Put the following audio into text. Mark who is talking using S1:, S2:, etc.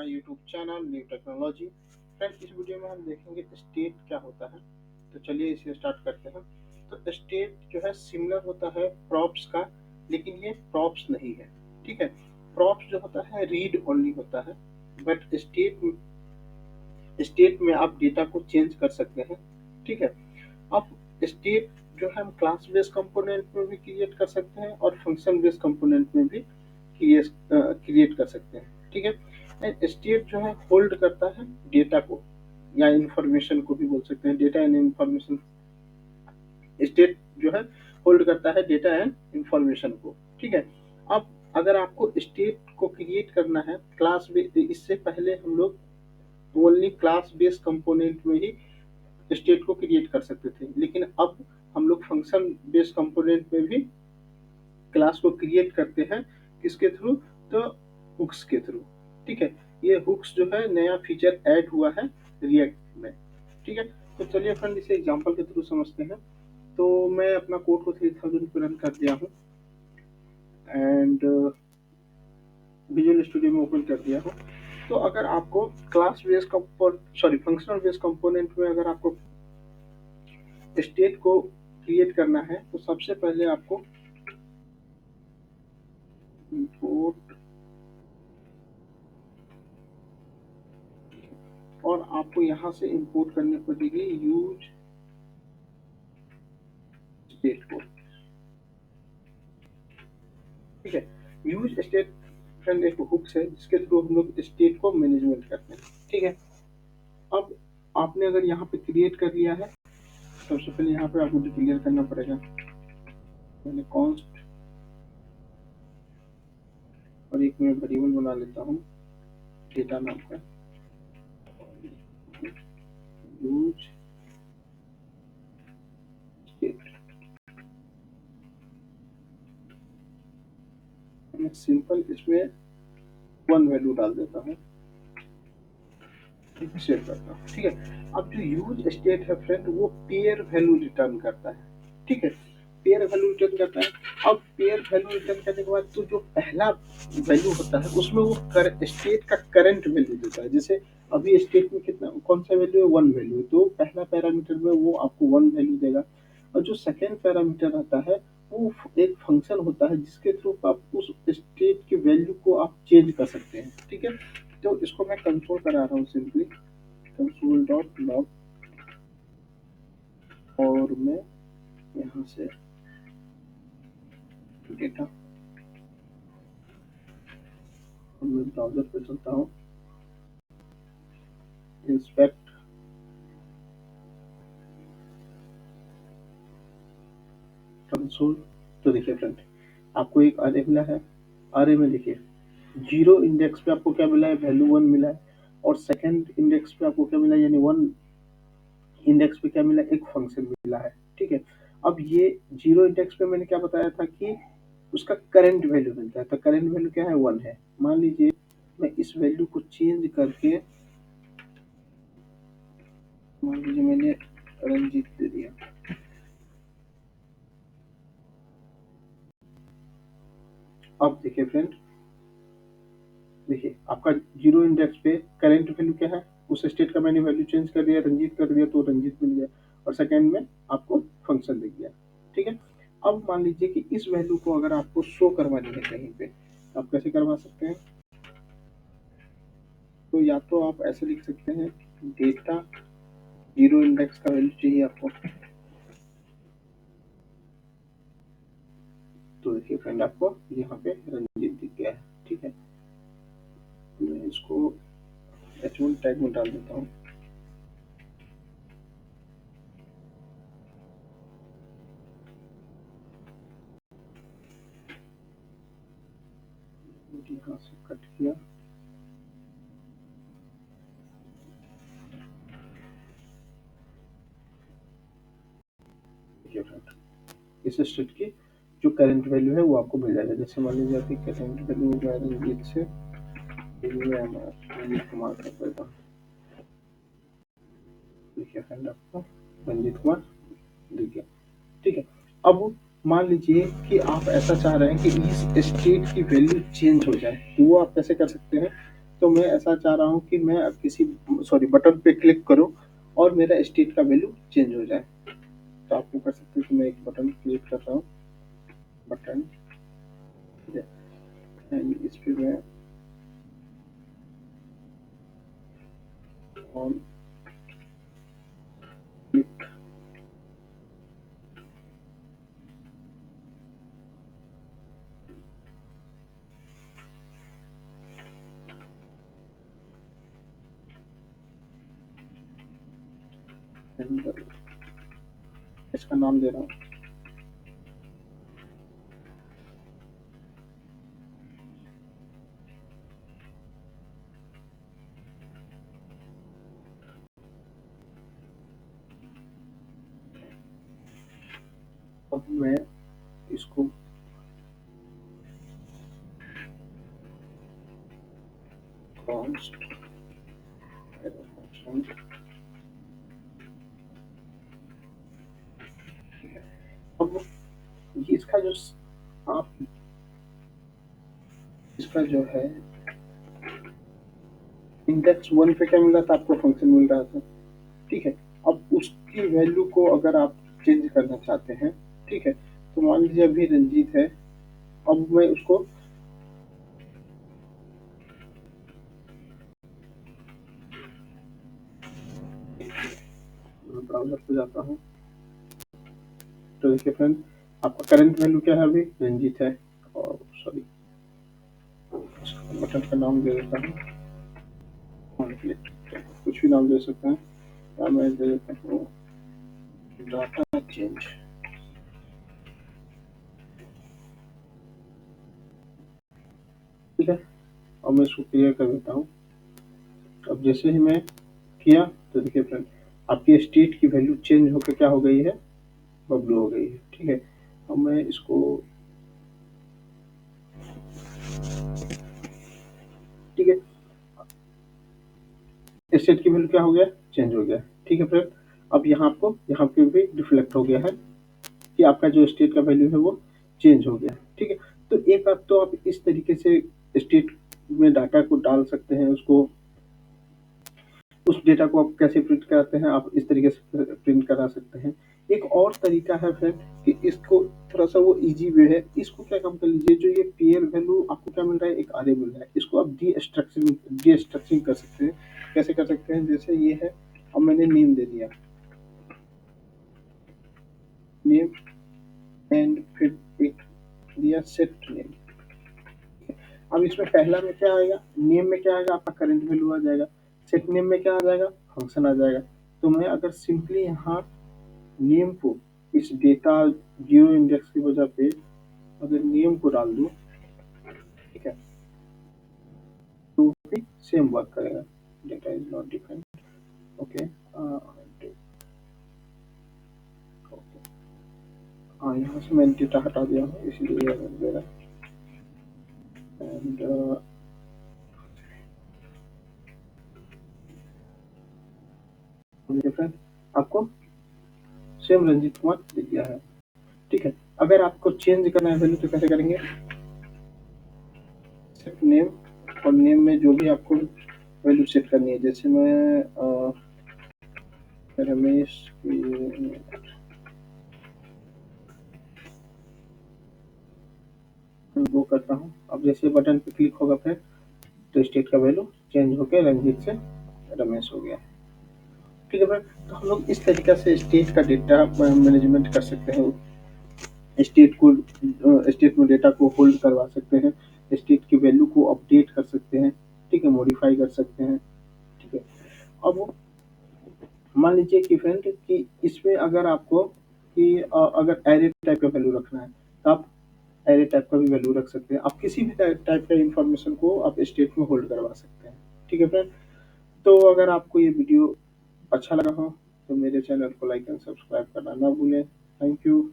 S1: My YouTube channel new technology. Friends, इस video में हम देखेंगे स्टेट क्या होता है। तो चलिए इसे स्टार्ट करते हैं। तो स्टेट जो है सिमिलर होता है प्रॉप्स का, लेकिन ये प्रॉप्स नहीं है। ठीक है, प्रॉप्स जो होता है रीड ओनली होता है, बट स्टेट में आप डेटा को चेंज कर सकते हैं। ठीक है, अब स्टेट जो है हम क्लास बेस्ड कंपोनेंट में भी क्रिएट कर सकते हैं और फंक्शन बेस्ड कंपोनेंट में भी क्रिएट कर सकते हैं। ठीक है, एंड स्टेट जो है होल्ड करता है डेटा को या इंफॉर्मेशन को भी बोल सकते हैं। डेटा एंड इंफॉर्मेशन, स्टेट जो है होल्ड करता है डेटा एंड इंफॉर्मेशन को। ठीक है, अब अगर आपको स्टेट को क्रिएट करना है क्लास इससे पहले हम लोग ओनली क्लास बेस्ड कंपोनेंट में ही स्टेट को क्रिएट कर सकते थे, लेकिन अब हम लोग फंक्शन बेस्ड कंपोनेंट में भी क्लास को क्रिएट करते हैं। किसके थ्रू? तो हुक्स के थ्रू। ठीक है, ये हुक्स जो है नया फीचर ऐड हुआ है रिएक्ट में। ठीक है, तो चलिए फ्रेंड इसे एग्जांपल के थ्रू समझते हैं। तो मैं अपना कोड को 3000 पे रन कर दिया हूँ एंड विजुअल स्टूडियो में ओपन कर दिया हूँ। तो अगर आपको class based functional based component में अगर आपको स्टेट को क्रिएट करना है तो सबसे पहले आपको इंपोर्ट और आपको यहाँ से इंपोर्ट करनी पड़ेगी यूज स्टेट को। ठीक है, यूज स्टेट फ्रेंड एक हुक्स है जिसके थ्रू हम लोग स्टेट को मैनेजमेंट करते हैं। ठीक है, अब आपने अगर यहाँ पे क्रिएट कर लिया है, सबसे पहले यहाँ पे आपको डिक्लेयर करना पड़ेगा। मैंने कॉन्स्ट और एक मैं वेरिएबल बना लेता हूँ डेटा नाम का, यूज स्टेट। मैं सिंपल इसमें 1 वैल्यू डाल देता हूँ, सेव करता हूँ। ठीक है, अब जो यूज स्टेट है फ्रेंड वो पेयर वैल्यू रिटर्न करता है। ठीक है, पेयर वैल्यू रिटर्न करता है। अब पेयर वैल्यू रिटर्न करने के बाद तो जो पहला वैल्यू होता है उसमें वो स्टेट का करंट वैल्यू देता है। जैसे अभी स्टेट में कितना कौन सा वैल्यू है? 1 वैल्यू। तो पहला पैरामीटर में वो आपको 1 वैल्यू देगा, और जो सेकेंड पैरामीटर आता है वो एक फंक्शन होता है जिसके थ्रू आप उस स्टेट की वैल्यू को आप चेंज कर सकते हैं। ठीक है, तो इसको मैं कंसोल करा रहा हूँ सिंपली कंसोल डॉट लॉग, और मैं यहाँ से डेटा मैं ब्राउजर पे चलता हूँ, इंस्पेक्ट कंसोल। तो देखिए फ्रेंड आपको एक अरे मिला है। अरे में देखिए 0 इंडेक्स पे आपको क्या मिला है? वैल्यू 1 मिला है, और सेकंड इंडेक्स पे आपको क्या मिला है? यानी 1 इंडेक्स पे क्या मिला? एक फंक्शन मिला है। ठीक है, अब ये 0 इंडेक्स पे मैंने क्या बताया था कि उसका करंट वैल्यू मिलता है। तो करंट वैल्यू क्या है? 1 है। मान लीजिए मैं इस वैल्यू को चेंज करके, मान लीजिए मैंने रंजीत दे दिया। अब देखिए फ्रेंड, देखिए आपका 0 इंडेक्स पे करंट वैल्यू क्या है? उस स्टेट का मैंने वैल्यू चेंज कर दिया, रंजीत कर दिया, तो रंजीत मिल गया, और सेकंड में आपको फंक्शन दिख गया। ठीक है, अब मान लीजिए कि इस वैल्यू को अगर आपको शो करवानी है कहीं पे, तो आप कैसे करवा सकते हैं? तो या तो आप ऐसे लिख सकते हैं डेटा 0 इंडेक्स का वैल्यू चाहिए आपको। तो देखिए फ्रेंड आपको यहाँ पे रंजीत दिख गया है। ठीक है, मैं इसको H1 टैग में डाल देता हूँ। यहाँ से कट किया, देखिए फ्रेंड इस स्टेट की जो करंट वैल्यू है वो आपको मिल जाएगा। जैसे मान लीजिए आपकी करंट वैल्यू जो है रंजीत से रंजीत कुमार कर देता हूँ। देखिए फ्रेंड आपको रंजीत कुमार दिख गया। ठीक है, अब मान लीजिए कि आप ऐसा चाह रहे हैं कि इस स्टेट की वैल्यू चेंज हो जाए, तो वो आप कैसे कर सकते हैं? तो मैं ऐसा चाह रहा हूँ कि मैं अब किसी सॉरी बटन पे क्लिक करूँ और मेरा स्टेट का वैल्यू चेंज हो जाए। तो आप क्या कर सकते हैं कि मैं एक बटन क्लिक कर रहा हूँ, बटन एंड इस पे मैं ऑन क्लिक एंड इसका नाम दे रहा हूँ। अब मैं इसको कॉन्स्ट फंक्शन अब ये आप इसका जो है इंडेक्स वन पे क्या मिल रहा था, आपको फंक्शन मिल रहा था। ठीक है, अब उसकी वैल्यू को अगर आप चेंज करना चाहते हैं, ठीक है, तो मान लीजिए अभी रंजीत है, अब मैं उसको ब्राउजर पे जाता हूँ। तो देखिए फ्रेंड, आपका करंट वैल्यू क्या है, अभी रंजीत है। और सॉरी, बटन का नाम दे देता हूँ, कुछ भी नाम दे सकते हैं, या मैं दे देता हूँ डाटा चेंज। ठीक है, अब मैं इसको क्लियर कर देता हूँ। अब जैसे ही मैं किया, तो देखिए फ्रेंड, आपकी स्टेट की वैल्यू चेंज होकर क्या हो गई है, बबलू हो गई है। ठीक है, अब मैं इसको, ठीक है, स्टेट की वैल्यू क्या हो गया, चेंज हो गया। ठीक है फ्रेंड, अब यहाँ पे भी रिफ्लेक्ट हो गया है कि आपका जो स्टेट का वैल्यू है वो चेंज हो गया। ठीक है, तो एक बात तो आप इस तरीके से स्टेट में डाटा को डाल सकते हैं, उसको उस डेटा को आप कैसे प्रिंट कराते हैं, आप इस तरीके से प्रिंट करा सकते हैं। एक और तरीका है फ्रेंड कि इसको थोड़ा सा वो इजी वे है, इसको क्या काम कर लीजिए, जो ये पीएल वैल्यू आपको क्या मिल रहा है, एक आरए मिल रहा है, इसको आप डी स्ट्रक्चरिंग कर सकते हैं। कैसे कर सकते हैं, जैसे ये है, अब मैंने नेम दे दिया, नेम एंड फिर एक दिया सेट नेम। अब इसमें पहला में क्या आएगा, नेम में क्या आएगा, आपका करंट वैल्यू आ जाएगा। सेट नेम में क्या आ जाएगा, फंक्शन आ जाएगा। तो मैं अगर सिंपली यहाँ नेम को इस डेटा जीरो इंडेक्स की वजह पे अगर नेम को डाल दूं, ठीक है, तो भी सेम वर्क करेगा। Data is not defined, okay, हाँ यहाँ से मैंने डेटा हटा दिया हूँ, इसलिए ये मेरा एंड डिफरेंट आपको सेम रंजीत कुमार दिख गया है। ठीक है, अगर आपको चेंज करना है वैल्यू तो कैसे करेंगे, सेट नेम, और नेम में जो भी आपको वैल्यू सेट करनी है, जैसे मैं रमेश की वो करता हूँ। अब जैसे बटन पे क्लिक होगा फिर, तो स्टेट का वैल्यू चेंज होकर रंजीत से रमेश हो गया। ठीक है फ्रेंड, तो हम लोग इस तरीके से स्टेट का डेटा मैनेजमेंट कर सकते हैं। स्टेट को स्टेट में डेटा को होल्ड करवा सकते हैं, स्टेट की वैल्यू को अपडेट कर सकते हैं, ठीक है, मॉडिफाई कर सकते हैं। ठीक है, अब मान लीजिए कि फ्रेंड कि इसमें अगर आपको कि अगर एरे टाइप का वैल्यू रखना है, तो आप एरे टाइप का भी वैल्यू रख सकते हैं। आप किसी भी टाइप का इंफॉर्मेशन को आप स्टेट में होल्ड करवा सकते हैं। ठीक है फ्रेंड, तो अगर आपको ये वीडियो अच्छा लगा हो तो मेरे चैनल को लाइक एंड सब्सक्राइब करना ना भूलें। Thank you.